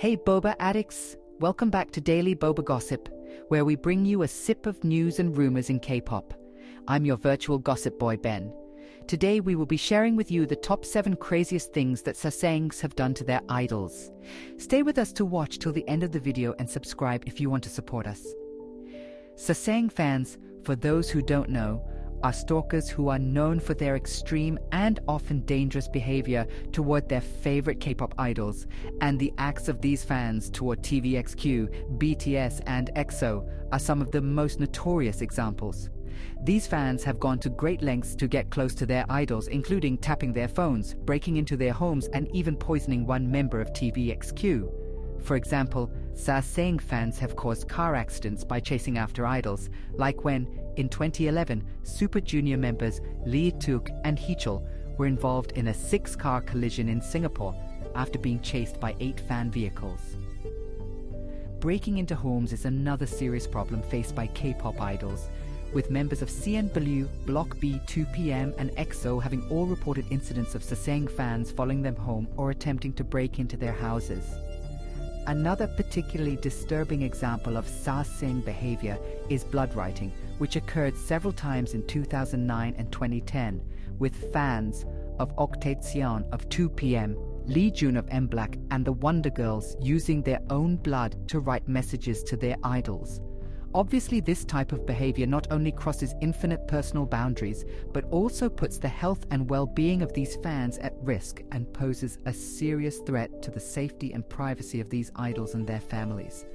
Hey Boba addicts, welcome back to Daily Boba Gossip, where we bring you a sip of news and rumors in K-pop. I'm your virtual gossip boy Ben. Today we will be sharing with you the top 7 craziest things that Sasaengs have done to their idols. Stay with us to watch till the end of the video and subscribe if you want to support us. Sasaeng fans, for those who don't know, are stalkers who are known for their extreme and often dangerous behavior toward their favorite K-pop idols, and the acts of these fans toward TVXQ, BTS, and EXO are some of the most notorious examples. These fans have gone to great lengths to get close to their idols, including tapping their phones, breaking into their homes, and even poisoning one member of TVXQ. For example, Sasaeng fans have caused car accidents by chasing after idols, like when, in 2011, Super Junior members Lee Took and Heechul were involved in a 6-car collision in Singapore after being chased by 8 fan vehicles. Breaking into homes is another serious problem faced by K-pop idols, with members of CNW, Block B, 2PM, and EXO having all reported incidents of Sasaeng fans following them home or attempting to break into their houses. Another particularly disturbing example of Sasaeng behavior is blood writing, which occurred several times in 2009 and 2010, with fans of Octateon of 2PM, Lee Jun of M Black, and the Wonder Girls using their own blood to write messages to their idols. Obviously, this type of behavior not only crosses infinite personal boundaries, but also puts the health and well-being of these fans at risk and poses a serious threat to the safety and privacy of these idols and their families.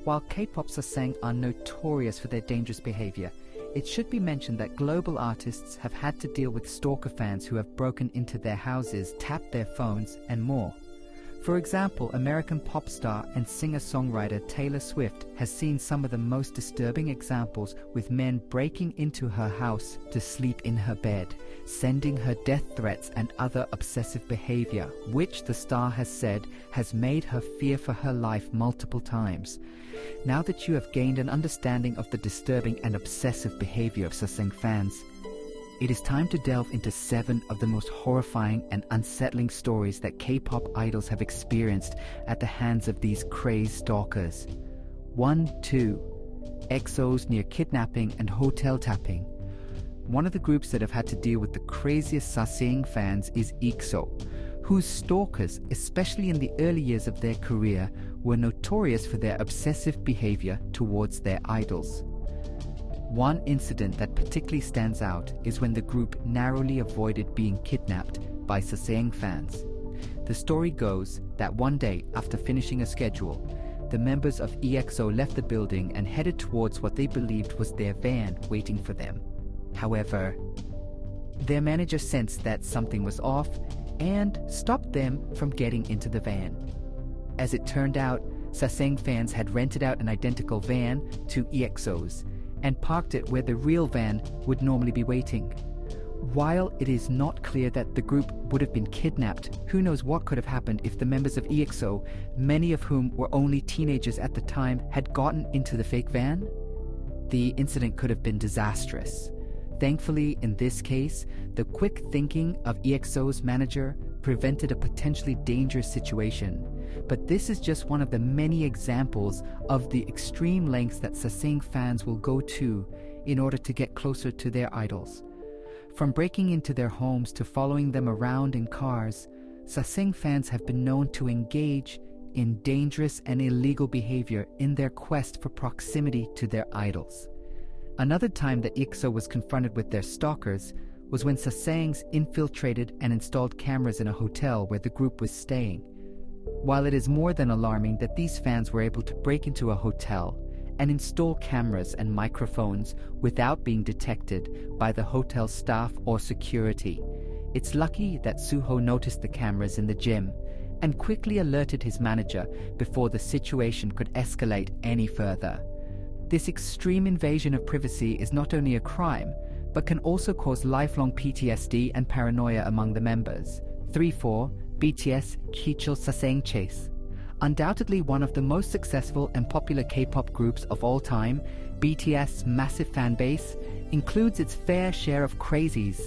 While K-pop Sasaeng are notorious for their dangerous behavior, it should be mentioned that global artists have had to deal with stalker fans who have broken into their houses, tapped their phones, and more. For example, American pop star and singer-songwriter Taylor Swift has seen some of the most disturbing examples, with men breaking into her house to sleep in her bed, sending her death threats and other obsessive behavior, which the star has said has made her fear for her life multiple times. Now that you have gained an understanding of the disturbing and obsessive behavior of Sasaeng fans, it is time to delve into 7 of the most horrifying and unsettling stories that K-pop idols have experienced at the hands of these crazed stalkers. 2. EXO's near kidnapping and hotel tapping. One of the groups that have had to deal with the craziest Sasaeng fans is EXO, whose stalkers, especially in the early years of their career, were notorious for their obsessive behavior towards their idols. One incident that particularly stands out is when the group narrowly avoided being kidnapped by Sasaeng fans. The story goes that one day, after finishing a schedule, the members of EXO left the building and headed towards what they believed was their van waiting for them. However, their manager sensed that something was off and stopped them from getting into the van. As it turned out, Sasaeng fans had rented out an identical van to EXO's and parked it where the real van would normally be waiting. While it is not clear that the group would have been kidnapped, who knows what could have happened if the members of EXO, many of whom were only teenagers at the time, had gotten into the fake van? The incident could have been disastrous. Thankfully, in this case, the quick thinking of EXO's manager prevented a potentially dangerous situation. But this is just one of the many examples of the extreme lengths that Sasaeng fans will go to in order to get closer to their idols. From breaking into their homes to following them around in cars, Sasaeng fans have been known to engage in dangerous and illegal behavior in their quest for proximity to their idols. Another time that EXO was confronted with their stalkers was when Sasaengs infiltrated and installed cameras in a hotel where the group was staying. While it is more than alarming that these fans were able to break into a hotel and install cameras and microphones without being detected by the hotel staff or security, it's lucky that Suho noticed the cameras in the gym and quickly alerted his manager before the situation could escalate any further. This extreme invasion of privacy is not only a crime, but can also cause lifelong PTSD and paranoia among the members. 3-4 BTS Heechul Sasaeng Chase. Undoubtedly one of the most successful and popular K-pop groups of all time, BTS' massive fan base includes its fair share of crazies.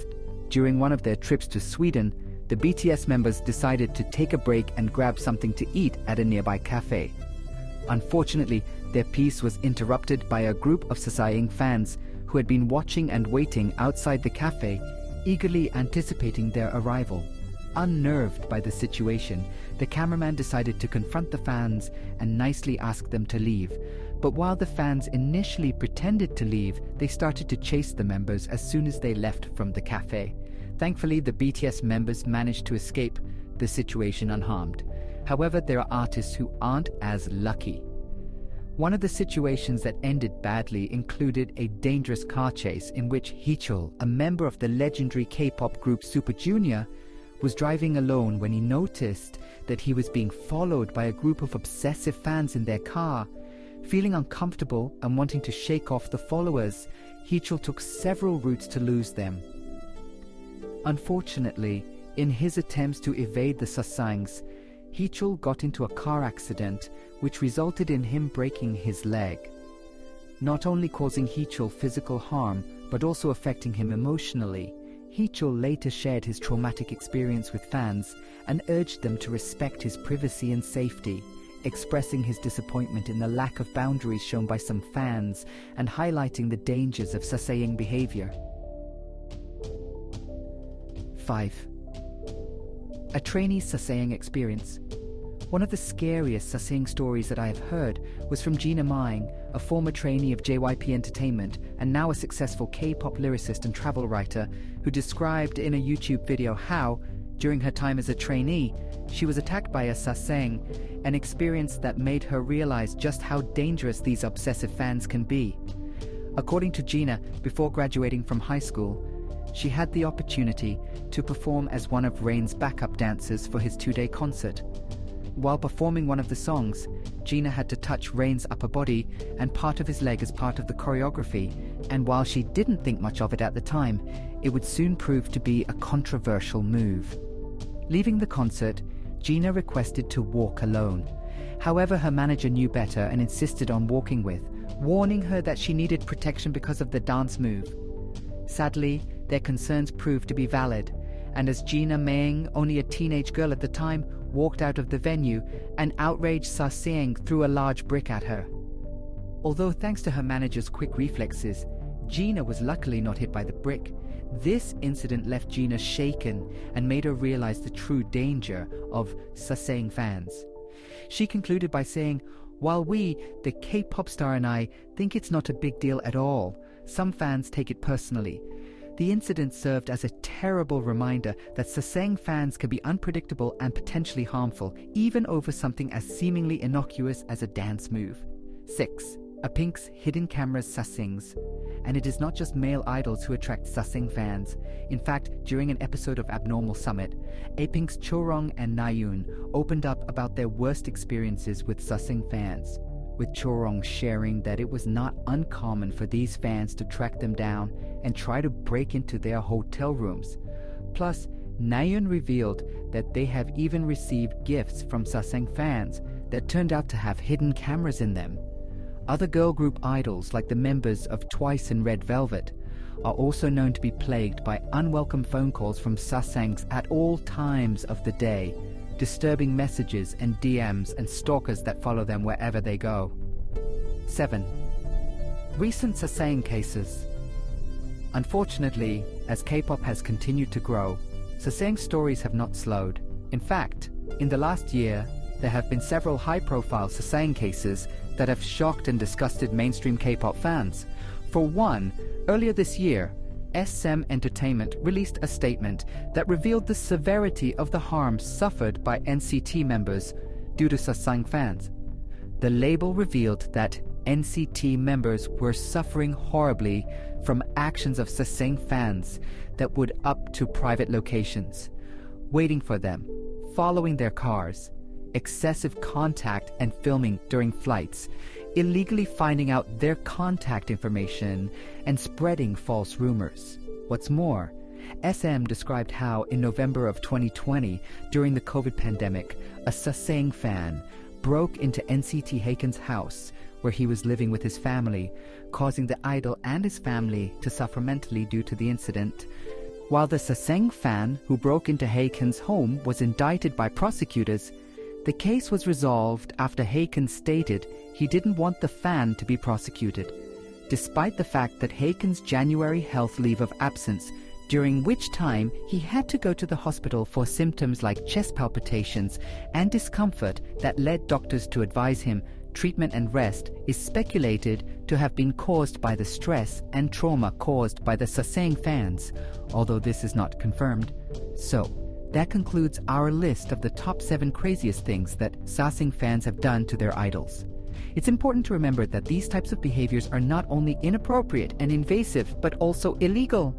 During one of their trips to Sweden, the BTS members decided to take a break and grab something to eat at a nearby cafe. Unfortunately, their peace was interrupted by a group of Sasaeng fans who had been watching and waiting outside the cafe, eagerly anticipating their arrival. Unnerved by the situation, the cameraman decided to confront the fans and nicely ask them to leave. But while the fans initially pretended to leave, they started to chase the members as soon as they left from the cafe. Thankfully, the BTS members managed to escape the situation unharmed. However, there are artists who aren't as lucky. One of the situations that ended badly included a dangerous car chase in which Heechul, a member of the legendary K-pop group Super Junior, was driving alone when he noticed that he was being followed by a group of obsessive fans in their car. Feeling uncomfortable and wanting to shake off the followers, Heechul took several routes to lose them. Unfortunately, in his attempts to evade the Sasaengs, Heechul got into a car accident which resulted in him breaking his leg, not only causing Heechul physical harm but also affecting him emotionally. Heechul later shared his traumatic experience with fans and urged them to respect his privacy and safety, expressing his disappointment in the lack of boundaries shown by some fans and highlighting the dangers of Sasaeng behavior. 5. A trainee Sasaeng experience. One of the scariest Sasaeng stories that I have heard was from Gina Maing, a former trainee of JYP Entertainment and now a successful K-pop lyricist and travel writer, who described in a YouTube video how, during her time as a trainee, she was attacked by a Sasaeng, an experience that made her realize just how dangerous these obsessive fans can be. According to Gina, before graduating from high school, she had the opportunity to perform as one of Rain's backup dancers for his 2-day concert. While performing one of the songs, Gina had to touch Rain's upper body and part of his leg as part of the choreography, and while she didn't think much of it at the time, it would soon prove to be a controversial move. Leaving the concert, Gina requested to walk alone. However, her manager knew better and insisted on walking with, warning her that she needed protection because of the dance move. Sadly, their concerns proved to be valid, and as Gina Maing, only a teenage girl at the time, walked out of the venue, an outraged Sasaeng threw a large brick at her. Although thanks to her manager's quick reflexes, Gina was luckily not hit by the brick. This incident left Gina shaken and made her realize the true danger of Sasaeng fans. She concluded by saying, "While we, the K-pop star and I, think it's not a big deal at all, some fans take it personally." The incident served as a terrible reminder that Sasaeng fans can be unpredictable and potentially harmful, even over something as seemingly innocuous as a dance move. 6. A-Pink's hidden cameras Sasaengs. And it is not just male idols who attract Sasaeng fans. In fact, during an episode of Abnormal Summit, A-Pink's Chorong and Nayoon opened up about their worst experiences with Sasaeng fans, with Chorong sharing that it was not uncommon for these fans to track them down and try to break into their hotel rooms. Plus, Nayeon revealed that they have even received gifts from Sasaeng fans that turned out to have hidden cameras in them. Other girl group idols, like the members of Twice and Red Velvet, are also known to be plagued by unwelcome phone calls from Sasaengs at all times of the day, disturbing messages and DMs and stalkers that follow them wherever they go. 7. Recent Sasaeng cases. Unfortunately, as K-pop has continued to grow, Sasaeng stories have not slowed. In fact, in the last year, there have been several high-profile Sasaeng cases that have shocked and disgusted mainstream K-pop fans. For one, earlier this year, SM Entertainment released a statement that revealed the severity of the harm suffered by NCT members due to Sasaeng fans. The label revealed that NCT members were suffering horribly from actions of Sasaeng fans that would up to private locations, waiting for them, following their cars, excessive contact and filming during flights, illegally finding out their contact information, and spreading false rumors. What's more, SM described how in November of 2020, during the COVID pandemic, a Sasaeng fan broke into NCT Haken's house where he was living with his family, causing the idol and his family to suffer mentally due to the incident. While the Sasaeng fan who broke into Haekan's home was indicted by prosecutors, the case was resolved after Haekan stated he didn't want the fan to be prosecuted, despite the fact that Haekan's January health leave of absence, during which time he had to go to the hospital for symptoms like chest palpitations and discomfort that led doctors to advise him treatment and rest, is speculated to have been caused by the stress and trauma caused by the Sasaeng fans, although this is not confirmed. So, that concludes our list of the top 7 craziest things that Sasaeng fans have done to their idols. It's important to remember that these types of behaviors are not only inappropriate and invasive, but also illegal.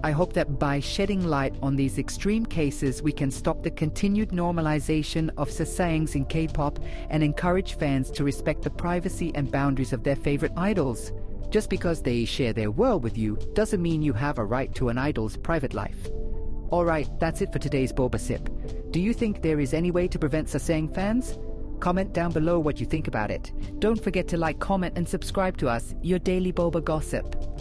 I hope that by shedding light on these extreme cases, we can stop the continued normalization of Sasaengs in K-pop and encourage fans to respect the privacy and boundaries of their favorite idols. Just because they share their world with you doesn't mean you have a right to an idol's private life. Alright, that's it for today's Boba Sip. Do you think there is any way to prevent Sasaeng fans? Comment down below what you think about it. Don't forget to like, comment, and subscribe to us, your daily Boba Gossip.